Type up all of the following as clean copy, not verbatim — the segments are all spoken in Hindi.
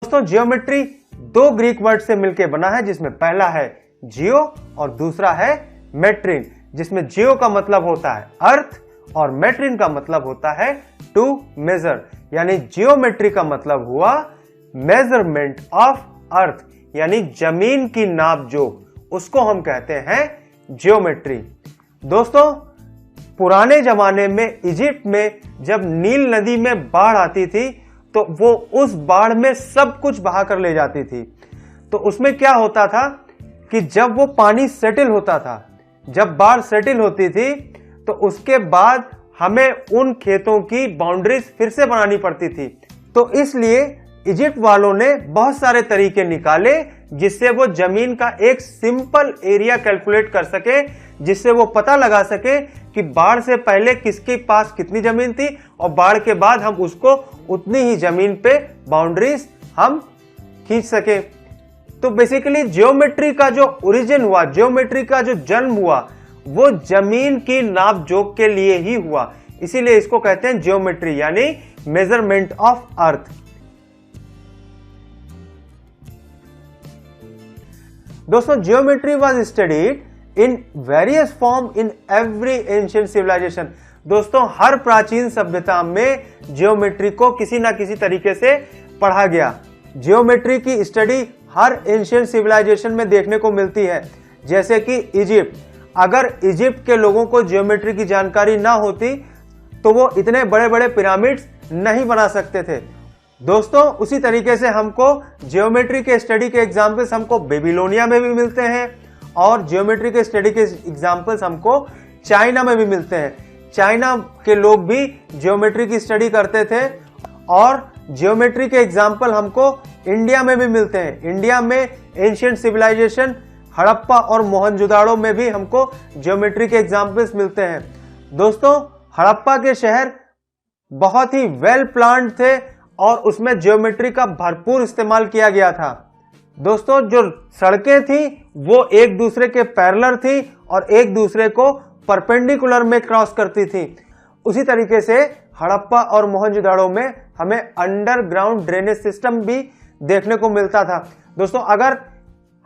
दोस्तों जियोमेट्री दो ग्रीक वर्ड से मिलकर बना है, जिसमें पहला है जियो और दूसरा है मेट्रिन, जिसमें जियो का मतलब होता है अर्थ और मेट्रिन का मतलब होता है टू मेजर। यानी जियोमेट्री का मतलब हुआ मेजरमेंट ऑफ अर्थ, यानी जमीन की नाप जोख, उसको हम कहते हैं जियोमेट्री। दोस्तों पुराने जमाने में इजिप्ट में जब नील नदी में बाढ़ आती थी तो वो उस बाढ़ में सब कुछ बहा कर ले जाती थी। तो उसमें क्या होता था कि जब वो पानी सेटल होता था, जब बाढ़ सेटल होती थी तो उसके बाद हमें उन खेतों की बाउंड्रीज फिर से बनानी पड़ती थी। तो इसलिए इजिप्ट वालों ने बहुत सारे तरीके निकाले जिससे वो जमीन का एक सिंपल एरिया कैलकुलेट कर सके, जिससे वो पता लगा सके कि बाढ़ से पहले किसके पास कितनी जमीन थी और बाढ़ के बाद हम उसको उतनी ही जमीन पे बाउंड्रीज हम खींच सके। तो बेसिकली जियोमेट्री का जो ओरिजिन हुआ, जियोमेट्री का जो जन्म हुआ, वो जमीन की नाप जोख के लिए ही हुआ, इसीलिए इसको कहते हैं जियोमेट्री, यानी मेजरमेंट ऑफ अर्थ। दोस्तों geometry was studied in various form in every ancient civilisation. दोस्तों हर प्राचीन सभ्यता में जियोमेट्री को किसी ना किसी तरीके से पढ़ा गया। जियोमेट्री की स्टडी हर एंशिएंट सिविलाइजेशन में देखने को मिलती है, जैसे कि इजिप्ट। अगर इजिप्ट के लोगों को जियोमेट्री की जानकारी ना होती तो वो इतने बड़े बड़े पिरामिड्स नहीं बना सकते थे। दोस्तों उसी तरीके से हमको जियोमेट्री के स्टडी के एग्जाम्पल्स हमको बेबीलोनिया में भी मिलते हैं और जियोमेट्री के स्टडी के एग्जाम्पल्स हमको चाइना में भी मिलते हैं। चाइना के लोग भी जियोमेट्री की स्टडी करते थे और जियोमेट्री के एग्जाम्पल हमको इंडिया में भी मिलते हैं। इंडिया में एंशिएंट सिविलाइजेशन हड़प्पा और मोहनजोदाड़ो में भी हमको जियोमेट्री के एग्जाम्पल्स मिलते हैं। दोस्तों हड़प्पा के शहर बहुत ही वेल प्लान्ड थे और उसमें जियोमेट्री का भरपूर इस्तेमाल किया गया था। दोस्तों जो सड़कें थी वो एक दूसरे के पैरेलल थी और एक दूसरे को परपेंडिकुलर में क्रॉस करती थी। उसी तरीके से हड़प्पा और मोहनजोदाड़ो में हमें अंडरग्राउंड ड्रेनेज सिस्टम भी देखने को मिलता था। दोस्तों अगर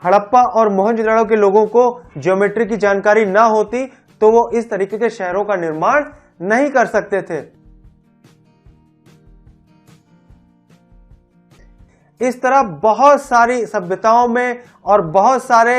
हड़प्पा और मोहनजोदाड़ो के लोगों को ज्योमेट्री की जानकारी ना होती तो वो इस तरीके के शहरों का निर्माण नहीं कर सकते थे। इस तरह बहुत सारी सभ्यताओं में और बहुत सारे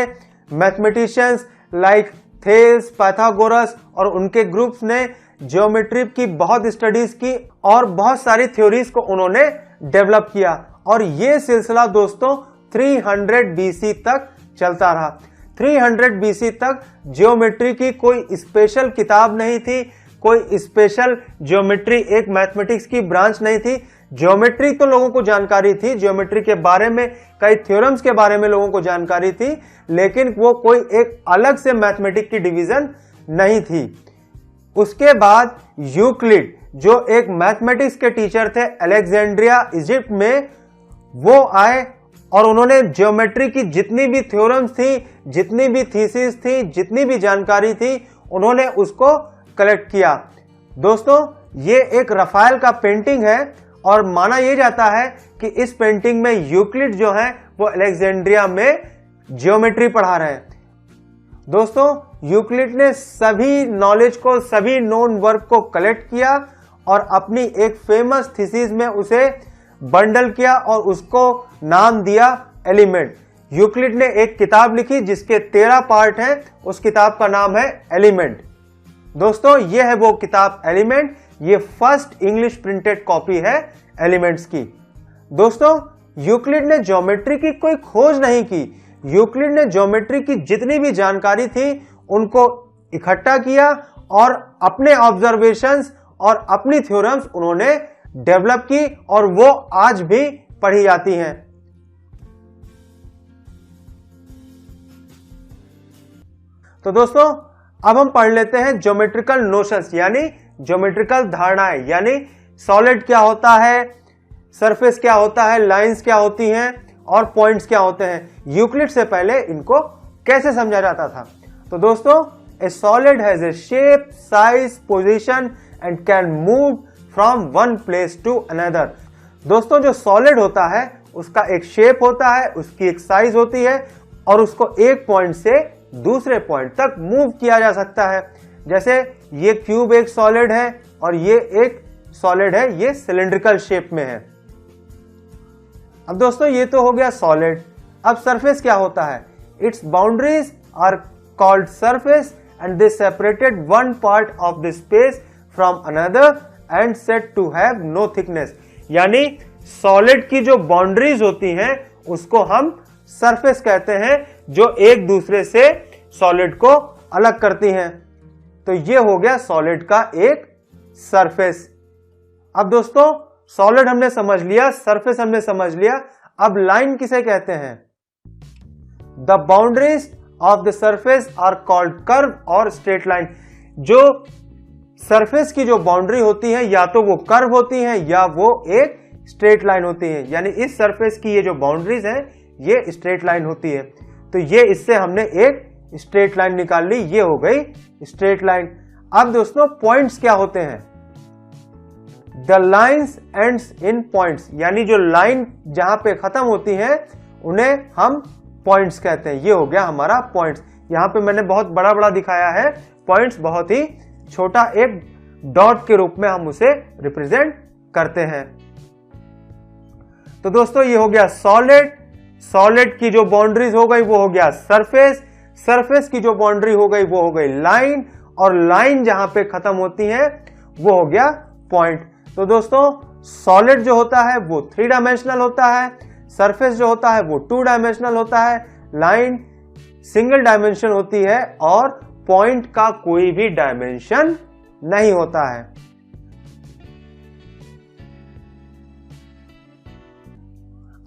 मैथमेटिशियंस लाइक थेल्स, पाइथागोरस और उनके ग्रुप्स ने ज्योमेट्री की बहुत स्टडीज की और बहुत सारी थ्योरीज को उन्होंने डेवलप किया और ये सिलसिला दोस्तों 300 बीसी तक चलता रहा। 300 बीसी तक ज्योमेट्री की कोई स्पेशल किताब नहीं थी, कोई स्पेशल ज्योमेट्री एक मैथमेटिक्स की ब्रांच नहीं थी। ज्योमेट्री तो लोगों को जानकारी थी, ज्योमेट्री के बारे में कई थ्योरम्स के बारे में लोगों को जानकारी थी, लेकिन वो कोई एक अलग से मैथमेटिक्स की डिवीजन नहीं थी। उसके बाद यूक्लिड जो एक मैथमेटिक्स के टीचर थे अलेक्जेंड्रिया इजिप्ट में, वो आए और उन्होंने ज्योमेट्री की जितनी भी थ्योरम्स थी, जितनी भी थीसिस थी, जितनी भी जानकारी थी, उन्होंने उसको कलेक्ट किया। दोस्तों ये एक रफाएल का पेंटिंग है और माना यह जाता है कि इस पेंटिंग में यूक्लिड जो है वो अलेक्जेंड्रिया में ज्योमेट्री पढ़ा रहे हैं। दोस्तों यूक्लिड ने सभी नॉलेज को, सभी नोन वर्क को कलेक्ट किया और अपनी एक फेमस थीसिस में उसे बंडल किया और उसको नाम दिया एलिमेंट। यूक्लिड ने एक किताब लिखी जिसके 13 पार्ट हैं, उस किताब का नाम है एलिमेंट। दोस्तों ये है वो किताब एलिमेंट, ये फर्स्ट इंग्लिश प्रिंटेड कॉपी है एलिमेंट्स की। दोस्तों यूक्लिड ने ज्योमेट्री की कोई खोज नहीं की, यूक्लिड ने ज्योमेट्री की जितनी भी जानकारी थी उनको इकट्ठा किया और अपने ऑब्जर्वेशंस और अपनी थ्योरम्स उन्होंने डेवलप की और वो आज भी पढ़ी जाती हैं। तो दोस्तों अब हम पढ़ लेते हैं ज्योमेट्रिकल नोशंस यानी ज्योमेट्रिकल धारणाएं, यानी सॉलिड क्या होता है, सरफेस क्या होता है, लाइंस क्या होती हैं और पॉइंट्स क्या होते हैं। यूक्लिड से पहले इनको कैसे समझा जाता था। तो दोस्तों a solid has a shape, size, position and can move from one place to another. दोस्तों जो सॉलिड होता है उसका एक शेप होता है, उसकी एक साइज होती है और उसको एक पॉइंट से दूसरे पॉइंट तक मूव किया जा सकता है। जैसे ये क्यूब एक सॉलिड है और ये एक सॉलिड है, ये सिलेंड्रिकल शेप में है। अब दोस्तों ये तो हो गया सॉलिड। अब सरफेस क्या होता है? Its boundaries are called surface and they separated one part of the space from another and said to have no thickness. यानी सॉलिड की जो बाउंड्रीज होती हैं उसको हम सरफेस कहते हैं, जो एक दूसरे से सॉलिड को अलग करती हैं। तो ये हो गया सॉलिड का एक सरफेस। अब दोस्तों सॉलिड हमने समझ लिया, सरफेस हमने समझ लिया। अब लाइन किसे कहते हैं? The boundaries of the surface are called curve और स्ट्रेट लाइन। जो सरफेस की जो बाउंड्री होती है या तो वो कर्व होती है या वो एक स्ट्रेट लाइन होती है। यानी इस सरफेस की ये जो बाउंड्रीज है ये स्ट्रेट लाइन होती है। तो ये इससे हमने एक स्ट्रेट लाइन निकाल ली, ये हो गई स्ट्रेट लाइन। अब दोस्तों पॉइंट्स क्या होते हैं? The lines ends in points. यानी जो लाइन जहां पे खत्म होती है उन्हें हम पॉइंट्स कहते हैं। ये हो गया हमारा पॉइंट्स। यहां पे मैंने बहुत बड़ा बड़ा दिखाया है, पॉइंट्स बहुत ही छोटा एक डॉट के रूप में हम उसे रिप्रेजेंट करते हैं। तो दोस्तों ये हो गया सॉलिड। सॉलिड की जो बाउंड्रीज हो गई वो हो गया सरफेस। सरफेस की जो बाउंड्री हो गई वो हो गई लाइन, और लाइन जहां पे खत्म होती है वो हो गया पॉइंट। तो दोस्तों सॉलिड जो होता है वो 3 डायमेंशनल होता है, सरफेस जो होता है वो 2 डायमेंशनल होता है, लाइन सिंगल डायमेंशन होती है और पॉइंट का कोई भी डायमेंशन नहीं होता है।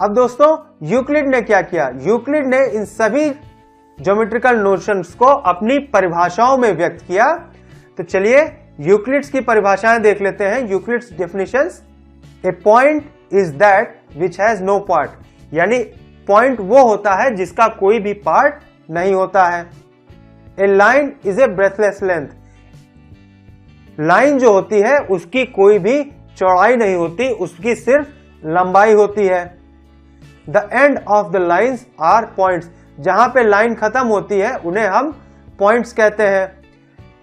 अब दोस्तों यूक्लिड ने क्या किया? यूक्लिड ने इन सभी ज्योमेट्रिकल नोशंस को अपनी परिभाषाओं में व्यक्त किया। तो चलिए यूक्लिड्स की परिभाषाएं देख लेते हैं। Euclid's definitions: a point is that which has no part. यानी पॉइंट वो होता है जिसका कोई भी पार्ट नहीं होता है। A line is a breathless length. Line जो होती है उसकी कोई भी चौड़ाई नहीं होती, उसकी सिर्फ लंबाई होती है। The end of the lines are points. जहां पे लाइन खत्म होती है उन्हें हम पॉइंट्स कहते हैं।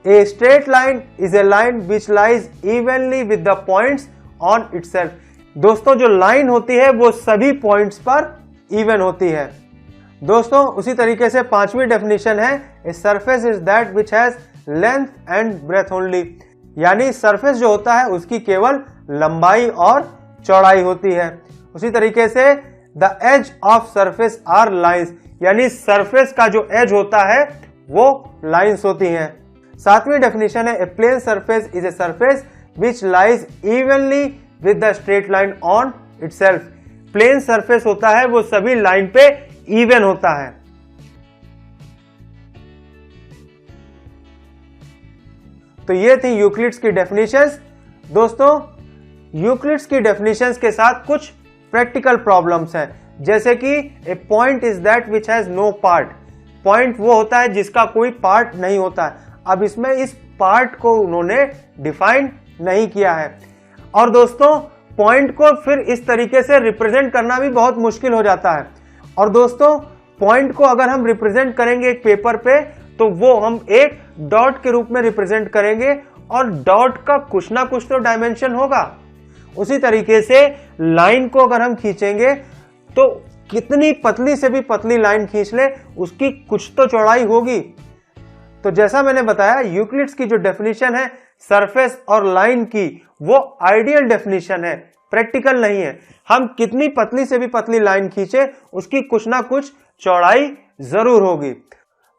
A straight line is A line which lies evenly with the points on itself. दोस्तों जो लाइन होती है वो सभी पॉइंट्स पर इवन होती है। दोस्तों उसी तरीके से 5वीं डेफिनेशन है: a surface is that which has length and breadth only. यानी सरफेस जो होता है उसकी केवल लंबाई और चौड़ाई होती है। उसी तरीके से the edge of surface are lines. यानी सरफेस का जो एज होता है वो लाइन्स होती हैं। 7वीं डेफिनेशन है: a plane surface is a surface which lies evenly with the straight line on itself. Plane surface होता है वो सभी लाइन पे इवन होता है। तो ये थी यूक्लिड्स की डेफिनेशंस। दोस्तों यूक्लिड्स की डेफिनेशंस के साथ कुछ प्रैक्टिकल प्रॉब्लम्स हैं, जैसे कि a point is that which has no part. Point वो होता है जिसका कोई पार्ट नहीं होता है। अब इसमें इस पार्ट को उन्होंने डिफाइन नहीं किया है। और दोस्तों पॉइंट को फिर इस तरीके से रिप्रेजेंट करना भी बहुत मुश्किल हो जाता है। और दोस्तों पॉइंट को अगर हम रिप्रेजेंट करेंगे एक पेपर पे तो वो हम एक डॉट के रूप में रिप्रेजेंट करेंगे, और डॉट का कुछ ना कुछ तो डायमेंशन होगा। उसी तरीके से लाइन को अगर हम खींचेंगे तो कितनी पतली से भी पतली लाइन खींच ले उसकी कुछ तो चौड़ाई होगी। तो जैसा मैंने बताया यूक्लिड्स की जो डेफिनेशन है सरफेस और लाइन की वो आइडियल डेफिनेशन है, प्रैक्टिकल नहीं है। हम कितनी पतली से भी पतली लाइन खींचे उसकी कुछ ना कुछ चौड़ाई जरूर होगी।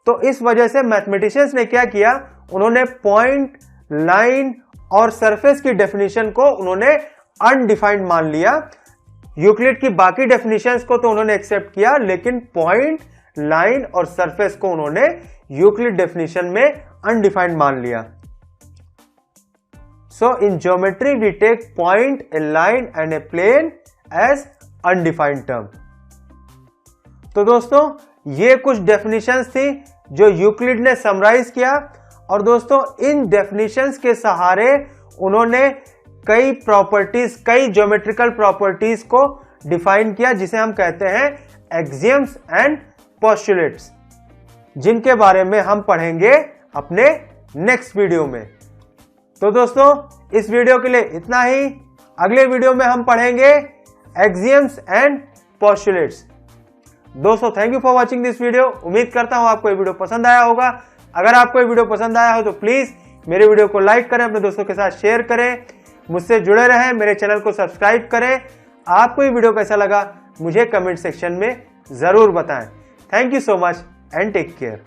तो इस वजह से मैथमेटिशियंस ने क्या किया, उन्होंने पॉइंट, लाइन और सरफेस की डेफिनेशन को उन्होंने अनडिफाइंड मान लिया। यूक्लिड की बाकी डेफिनेशंस को तो उन्होंने एक्सेप्ट किया, लेकिन पॉइंट, लाइन और सरफेस को उन्होंने यूक्लिड डेफिनेशन में अनडिफाइंड मान लिया। So in geometry we take point, a line and a plane as undefined term. तो दोस्तों ये कुछ डेफिनेशंस थी जो यूक्लिड ने समराइज किया। और दोस्तों इन डेफिनेशंस के सहारे उन्होंने कई प्रॉपर्टीज, कई ज्योमेट्रिकल प्रॉपर्टीज को डिफाइन किया, जिसे हम कहते हैं एक्सियम्स एंड पोस्टुलेट्स, जिनके बारे में हम पढ़ेंगे अपने नेक्स्ट वीडियो में। तो दोस्तों, इस वीडियो के लिए इतना ही। अगले वीडियो में हम पढ़ेंगे एक्सियम्स एंड पोस्टुलेट्स। दोस्तों, thank you for watching this video. उम्मीद करता हूं आपको ये वीडियो पसंद आया होगा। अगर आपको ये वीडियो पसंद आया हो तो प्लीज मेरे वीडियो को लाइक करें, अपने दोस्तों के साथ शेयर करें, मुझसे जुड़े रहें, मेरे चैनल को सब्सक्राइब करें। आपको ये वीडियो कैसा लगा मुझे कमेंट सेक्शन में जरूर बताएं। Thank you so much and take care.